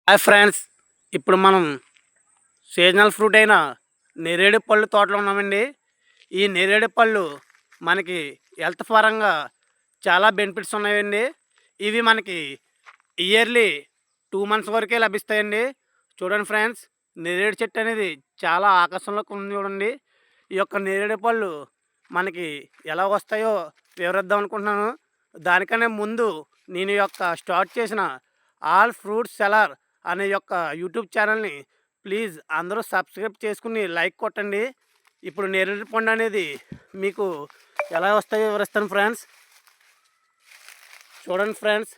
Hi friends, ఇప్పుడు మనం seasonal fruit అయిన నేరేడు పళ్ళు తోటలో ఉన్నామండి. ఈ నేరేడు పళ్ళు మనకి హెల్త్ పరంగా చాలా బెనిఫిట్స్ ఉన్నాయండి. ఇవి మనకి ఇయర్లీ 2 మంత్స్ వరకే లభిస్తాయండి. చూడండి ఫ్రెండ్స్, నేరేడు చెట్టు అనేది చాలా ఆకర్షణలోకి ఉంది చూడండి. ఈ యొక్క నేరేడు పళ్ళు మనకి ఎలా వస్తాయో వివరిద్దాం అనుకుంటున్నాను. దానికన్నా ముందు నేను ఈ యొక్క స్టార్ట్ చేసిన ఆల్ ఫ్రూట్ సెలర్ అనే యొక్క యూట్యూబ్ ఛానల్ని ప్లీజ్ అందరూ సబ్స్క్రైబ్ చేసుకుని లైక్ కొట్టండి. ఇప్పుడు నేరేడు పండు అనేది మీకు ఎలా వస్తాయో వివరిస్తాను ఫ్రెండ్స్. చూడండి ఫ్రెండ్స్,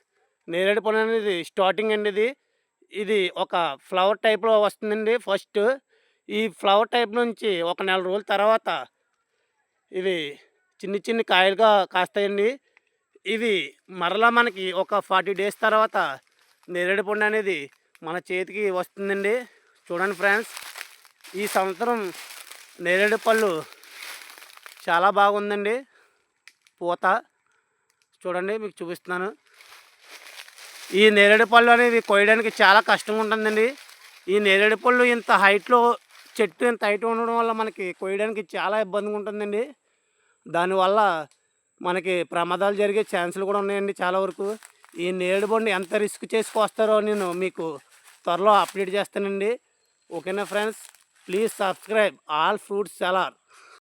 నేరేడు పండు అనేది స్టార్టింగ్ అండి. ఇది ఒక ఫ్లవర్ టైప్లో వస్తుందండి. ఫస్ట్ ఈ ఫ్లవర్ టైప్ నుంచి ఒక నెల రోజుల తర్వాత ఇవి చిన్ని చిన్ని కాయలుగా కాస్తాయండి. ఇవి మరలా మనకి ఒక 40 డేస్ తర్వాత నేరేడు పండు అనేది మన చేతికి వస్తుందండి. చూడండి ఫ్రెండ్స్, ఈ సంవత్సరం నేరేడు పళ్ళు చాలా బాగుందండి. పూత చూడండి, మీకు చూపిస్తున్నాను. ఈ నేరేడు పళ్ళు అనేవి కోయడానికి చాలా కష్టంగా ఉంటుందండి. ఈ నేరేడు పళ్ళు ఇంత హైట్లో చెట్టు ఇంత హైట్ ఉండడం వల్ల మనకి కోయడానికి చాలా ఇబ్బందిగా ఉంటుందండి. దానివల్ల మనకి ప్రమాదాలు జరిగే ఛాన్సులు కూడా ఉన్నాయండి చాలా వరకు. ఈ నేరేడు పండు ఎంత రిస్క్ చేసుకొస్తారో నేను మీకు త్వరలో అప్డేట్ చేస్తానండి. ఓకేనా friends, please subscribe all fruit seller.